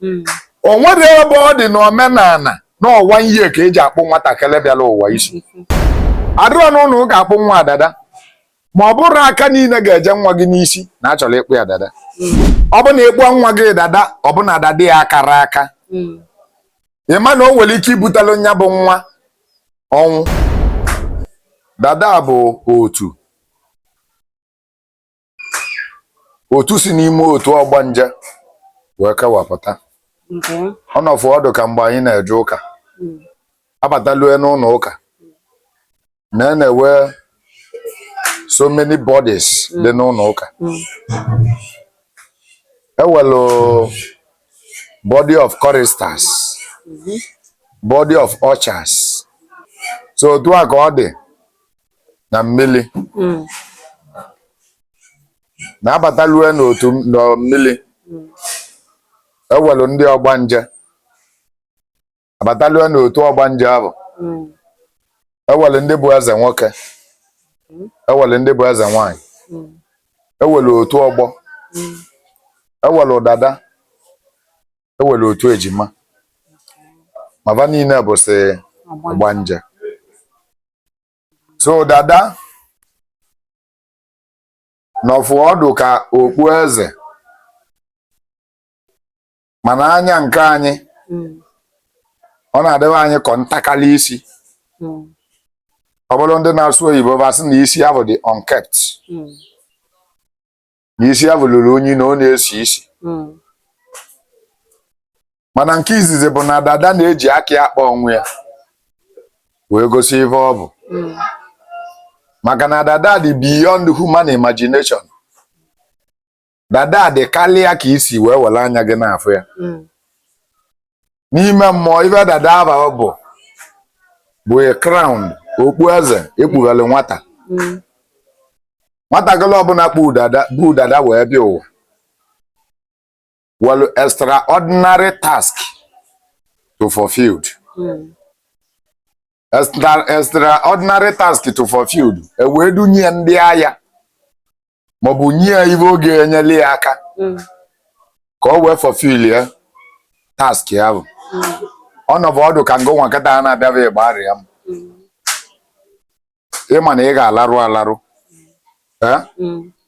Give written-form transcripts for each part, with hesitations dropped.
O nwere ebe ọ dị n'omenala na ọwa ihe ka eji akpụ nwatakịrị bịala ụwa isi. Adịrọ n'ụlọ ụka akpụ nwa dada. Ma ọ bụrụ aka niile ga-eje nwa gị n'isi na achọrọ ịkpụ ya dada. Ọ bụ na ịkpụ nwa gị dada, ọ bụ na dada ya akara aka. Ịma na o nwere ike ibutala nya bụ nwa ọnwụ. Dada bụ otu si n'ime otu ọgbanje wee kewapụta. Ọ nọfụ ọdụ ka mgbe anyị na-eje ụka. Abatalue n'ụlọ ụka. Na-ewe so many bodies dị n'ụlọ ụka. Ewelu body of choristers, body of ushers. So otu a ka ọ dị na Mmili. Na-abatalue n'otu Mmili. Ewelu ndị ọgbanje. Abatalue n'otu ọgbanje ahụ. Ewelu ndị bụ eze nwoke. Ewelu ndị bụ eze nwanyị. Ewelu otu ọgbọ. Ewelu dada. Ewelu otu ejima. Mava niile bụ si ọgbanje. So dada nọfụ ọdụ ka okpu eze. Mana anya nke anyị ọ na-adịwa anyị kọ ntakali isi. Ọ bụrụ ndị na-asụ oyibo basị na isi ahụ dị unkept. Na isi ahụ lụrụ onyi na ọ na-esi isi. Mana nke izizi bụ na dada na-eji aka ya akpa onwe ya wee gosi ife ọ bụ. Maka na dada dị beyond human imagination. Dada dị karịa ka isi wee were anya gị n'afọ ya. N'ime mmụọ ife dada aba bụ a crown, okpu eze ekpughelu nwata. Nwatakịrị ọbụla bụ dada wee bịa ụwa. Well, extraordinary task to fulfilled. Extraordinary task to fulfilled. Wee dunye ndị agha maọbụ nye ife oge enyela ya aka ka o wee fulfill ya task ya bụ. Ọ nọbụ ọdụ ka ngụ nwakata a na-abịa ịgba arịa m. Ịma na ị ga-alarụ alarụ.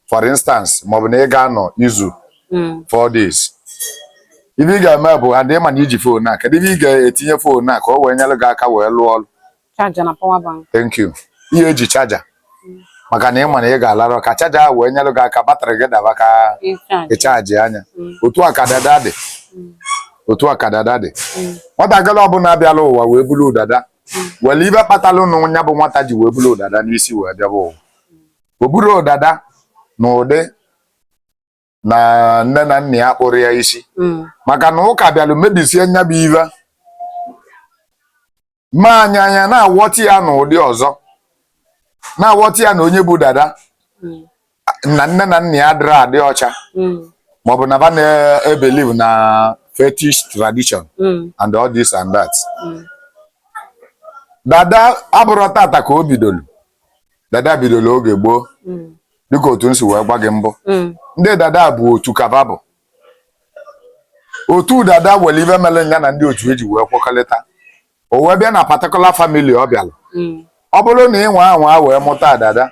For instance, maọbụ na ị ga-anọ izu 4 days. Ife ị ga-eme bụ adị ịma na iji phone a, kedu ife ị ga-etinye phone a ka o wee nyere gị aka wee lụọ ọrụ. Charger na power bank. Thank you. Ihe eji charger. Maka na ịma na ị ga-alarụ ka charger ahụ wee nyere gị aka batrị gị daba ka ịchaji anya. Otu a ka dada dị. Otu a ka dada dị. Nwatakịrị ọbụla abịala ụwa wee bulu dada. Wele ibe kpatalụ na nya bụ nwata ji wee bulu dada n'isi wee bịaba ụwa. O buru dada n'ụdị na nne na nna ya kpụrụ ya isi. Maka na ụka bịalụ mebisie nya bụ ive. Ma anya na-awọti ya n'ụdị ọzọ. Na-awọti ya na onye bụ dada. Na nne na nna ya dịrị adị ọcha. Maọbụ na ba na-ebelieve na fetish tradition and all this and that. Dada abụrụ tata ka o bidolu. Dada bidolu oge gboo. Dịka otu nsi wee gwa gị mbụ. Ndị dada bụ otu kaba bụ. Otu dada were ibe mere ya na ndị otu eji wee kwekọrịta. O wee bịa na particular family ọ bịalụ. Ọ bụrụ na ị nwa wee mụta dada.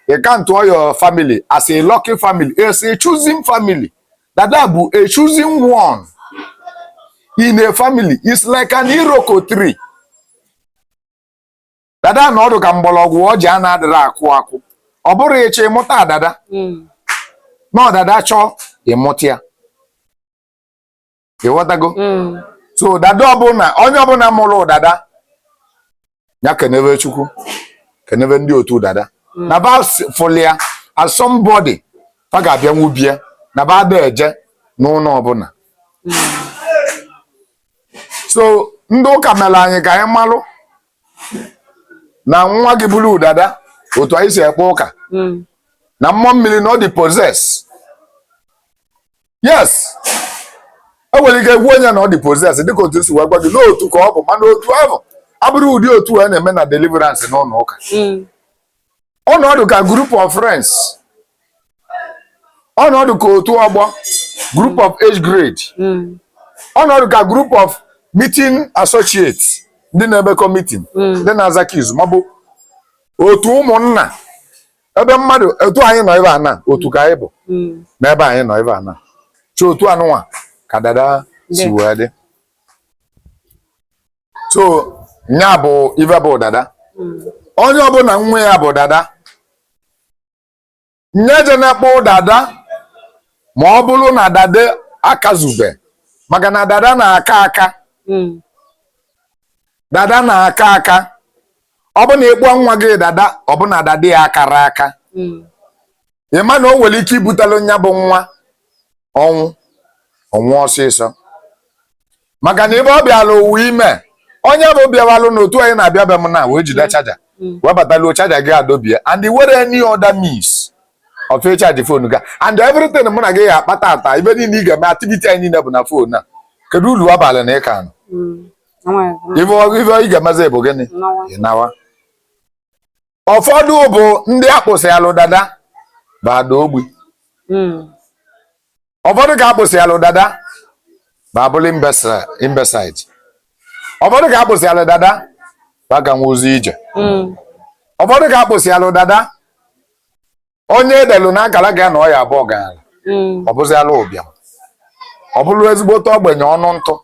You can't call your family as a lucky family. It's a choosing family. Dada bụ a choosing one. In a family, it's like an iroko tree. Dada na ọdụ ka mgbọrọgwụ ọjị a na-adịrị akụ akụ. Ọ bụrụ ịchọ ịmụta dada. Na dada chọọ ịmụta ya. Ịghọtago? So dada ọbụla, onye ọbụla mụrụ dada, ya kenebe Chukwu, kenebe ndị otu dada. Na ba folia as somebody, fa ga-abịa nwubie, na ba ada eje n'ụlọ ọbụla. So ndị ụka mere anyị ka anyị malụ na nwa gị bụrụ dada otu anyị si ekpe ụka. Na mmụọ mmiri na ọ dị possess. Yes. E nwere ike egwu onye na ọ dị possess dịka otu si wee gwa gị n'otu ka ọ bụ mana otu ahụ abụrụ ụdị otu a na-eme na deliverance n'ụlọ ụka. Ọnọdụ ka group of friends. Ọnọdụ ka otu ọgbọ, group of age grade. ọnọdụ ka group of meeting associates ndị na-emekọ meeting ndị na-aza keys maọbụ otu ụmụnna ebe mmadụ otu anyị nọ ebe a na otu ka anyị bụ n'ebe anyị nọ ebe a na so otu anụnwa ka Dada si wee dị so nya bụ ife bụ Dada onye ọbụla nwa ya bụ Dada nye je na-ekpọ Dada ma ọ bụrụ na Dada akazube maka na Dada na-aka aka Dada na-aka aka ọ bụ na ịkpọ nwa gị Dada ọ bụ na Dada ya akara aka ịma na o nwere ike ibutala nya bụ nwa ọnwụ ọsịsọ maka na ebe ọ bịala owu ime onye bụ bịawalụ n'otu anyị na-abịa be m na wee jide chaja wee bataluo chaja gị adobie and were any other means of charge phone ga and everything mụ na gị ya akpata ata ibe niile ị ga-eme activity anyị niile bụ na phone a kedu ulu abalị na ịka nọ ife ị ga-emezi bụ gịnị ịnawa ụfọdụ bụ ndị akpụsị alụ Dada bụ ada ogbi ụfọdụ ka akpụsị alụ Dada bụ abụlụ imbeside ụfọdụ ka akpụsị alụ Dada bụ aga nwa ozi ije ụfọdụ ka akpụsị alụ Dada onye edelu na akara ga na ọya abụọ gara ọ bụzi alụ ụbịam ọ bụrụ ezigbote ogbenye ọnụ ntụ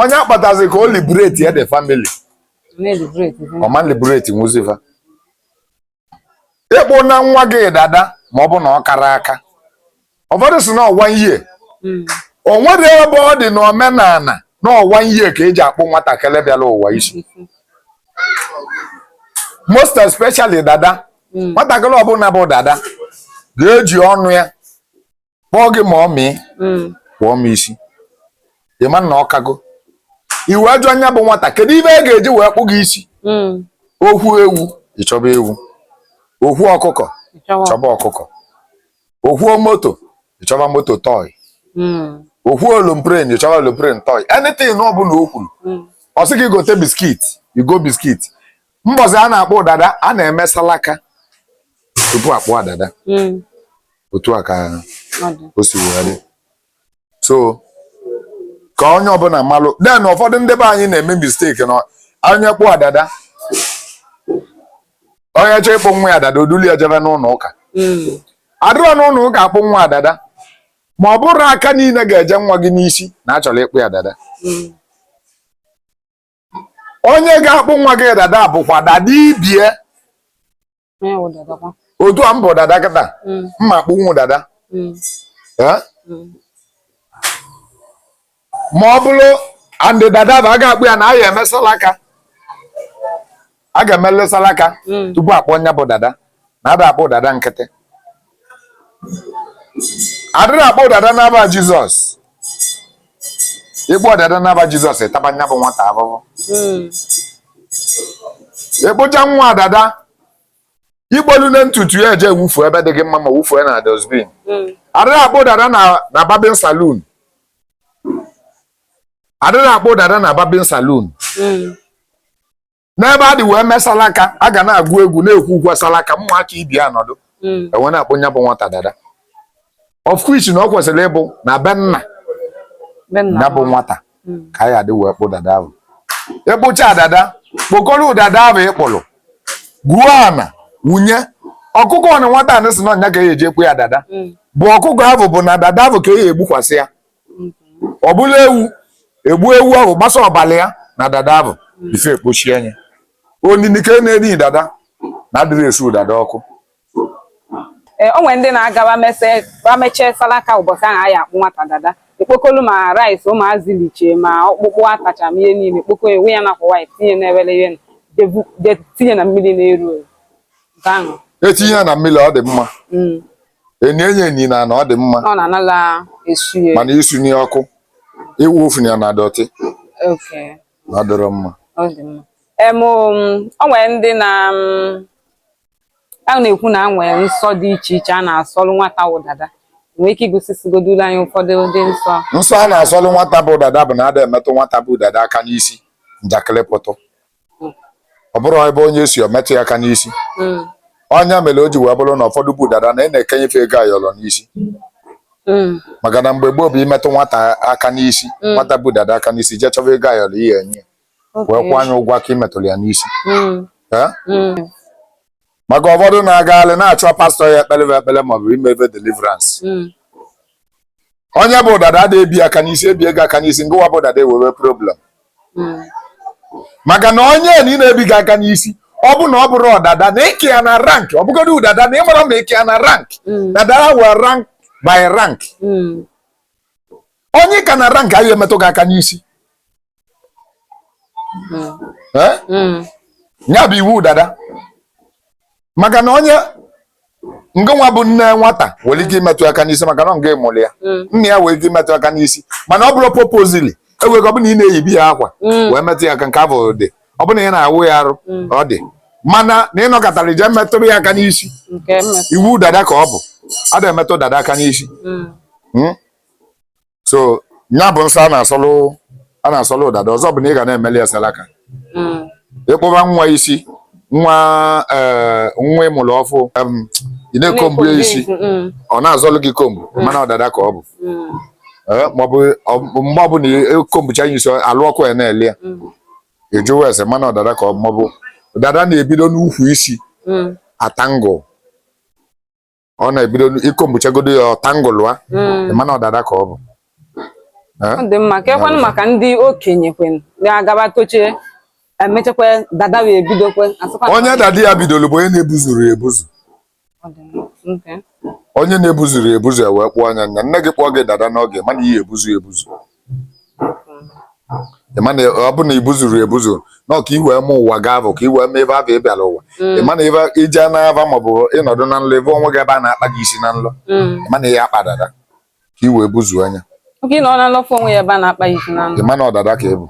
onye akpatazi ka o liberate the family ọma liberate nwuzifa ịkpụ na nwa gị Dada ma ọ bụ na ọ kara aka ụfọdụ si na ọwa ihe o nwere ebe ọ dị n'omenala na ọwa ihe ka eji akpụ nwatakịrị bịara ụwa isi most especially Dada nwatakịrị ọbụla bụ Dada ga-eji ọnụ ya kpọọ gị ma ọ mịị kpọọ m isi ịma na ọ kago iwe ajọ anya bụ nwata kedu ibe e ga-eji wee kpụ gị isi okwu ewu ịchọba ewu okwu ọkụkọ ịchọba ọkụkọ okwu moto ịchọba moto toy okwu olompren ịchọba olompren toy anything ọ bụla o kwuru ọ sị gị gote biskit igo biskit mbọsị a na-akpọ Dada a na-eme salaka tupu akpọ Dada otu a ka o si wee dị so ka onye ọbụla malụ den ụfọdụ ndị be anyị na-eme mistake na onye kpụọ Dada onye chọọ ịkpụ nwa ya Dada oduli ya jebe n'ụlọ ụka adịrọ n'ụlọ ụka akpụ nwa Dada ma ọ bụrụ aka niile ga-eje nwa gị n'isi na achọrọ ịkpụ ya Dada onye ga-akpụ nwa gị Dada bụkwa Dada ibie otu a m bụ Dada kịta mma akpụnwu Dada ma ọ bụrụ andị Dada bụ a ga-akpụ ya na a ya emesala aka a ga-emelesala aka tupu akpọ nya bụ Dada na ada akpụ Dada nkịtị adịrị akpọ Dada n'aba Jizọs ịkpọ Dada n'aba Jizọs ịtaba nya bụ nwata ahụhụ ịkpụcha nwa Dada igbolu na ntutu ya eje wufu ebe dị gị mma ma wufu ya na dustbin adịrị akpọ Dada na barbing saloon adịrị akpọ Dada na barbing saloon n'ebe a dị wee mesala aka a ga na-agụ egwu na-ekwu ukwe salaka mma aka ibi anọdụ enwe na-akpọ nya bụ nwata Dada of which na ọ kwesịrị ịbụ na be nna ya bụ nwata ka ya dị wee kpụ Dada ahụ ịkpụcha Dada kpokọrọ Dada ahụ ịkpụrụ gwuo ana wunye ọkụkọ na nwata anyị si na ọnya ga-eji ekwe ya Dada bụ ọkụkọ ahụ bụ na Dada ahụ ka e egbukwasị ya ọ bụla ewu egbu ewu ahụ gbasa ọbala ya na Dada ahụ ife ekpochie anya onini ka na-eri Dada na adịrị esu Dada ọkụ o nwere ndị na-agaba mechie salaka ụbọchị ahụ anyị akpụ nwata Dada ekpokolu ma rice ụmụazị liche ma ọkpụkpụ atacha m ihe niile ekpoko ewu ya nakwa white tinye na-ewele ihe tinye na mmiri na-eru ahụ etinye ya na mmiri ọ dị mma enye enyi na ọ dị mma ọ na-anala esu ya mana isu ni ọkụ iwu ofu ya na dọtị ọ dịrọ mma ọ dị mma o nwere ndị a na-ekwu na nwere nsọ dị iche iche a na-asọlụ nwata wụ Dada nwee ike igosigodulu anyị ụfọdụ ụdị nsọ a na-asọlụ nwata bụ Dada bụ na ada emetụ nwata bụ Dada aka n'isi njakịrị pụtụ ọ bụrụ ebe onye si ometụ ya aka n'isi onye mere o ji wee bụrụ na ụfọdụ bụ Dada na ị na-ekenyefe ego ayọrọ n'isi maka na mgbe gboo bụ imetụ nwata aka n'isi nwata bụ dada aka n'isi jee chọba ego ayọrọ ihe enye wee kwụọ anya ụgwọ aka imetụrụ ya n'isi maka ụfọdụ na-agagharị na-achọ pastọ ya ekpere maọbụ imebe deliverance onye bụ dada ebi aka n'isi ebi ego aka n'isi ngụwa bụ dada ewewe problem maka na onye na ị na-ebighị aka n'isi ọ bụ na ọ bụrụ ọdada na eke ya na rank ọ bụgodị ụdada na ịmara ma eke ya na rank dada were rank by rank onye ka na rank ahụ emetụ gị aka n'isi ya bụ iwu dada maka na onye nwa bụ nne nwata nwere ike imetụ aka n'isi maka na nga ịmụrụ ya nna ya nwere ike imetụ aka n'isi mana ọ bụrụ popozili enweghị ọ bụ na ị na-eyibi ya akwa wee metụ ya aka nke afọ dị ọ bụ na ị na-awụ ya arụ ọ dị mana na ịnọkọtara ije metụrụ ya aka n'isi iwu dada ka ọ bụ a na-emetụ dada aka n'isi so ya bụ nsọ a na-asọlụ dada ọzọ bụ na ị ga na-emeli ya salaka ịkpụba nwa isi nwa ịmụrụ ọfụ ị na-ekombu isi ọ na-azọlụ gị kombu mana ọdada ka ọ bụ maọbụ mgbe ọbụla ekombucha isi alụ ọkụ ya na-ele ya ejuwe ese mana ọdada ka ọ bụ maọbụ dada na-ebido n'ukwu isi atangụl ọ na-ebido ikombuchagodo ya ọtangụlụa mana ọdada ka ọ bụ ọ dị mma ka ekwanụ maka ndị okenye kwen na-agaba tochie emechakwa dada wee bidokwe onye dada ya bidoro bụ onye na-ebuzuru ebuzu onye na-ebuzuru ebuzu wee kpụọ anya nya nne gị kpọọ gị dada n'oge mana ihe ebuzu mana ọ bụ na ibuzuru ebuzu na ọka iwee mụ ụwa ga-abụ ka iwee mee ebe abụ ịbịala ụwa ịmana ebe ije na-aba maọbụ ịnọdụ na nlọ ebe onwe gị ebe a na-akpa gị isi na nlọ ịmana ihe akpa dada ka iwee buzuo anya oke nọ na nlọfọ onwe ya ebe a na-akpa isi na nlọ ịmana ọdada ka ebu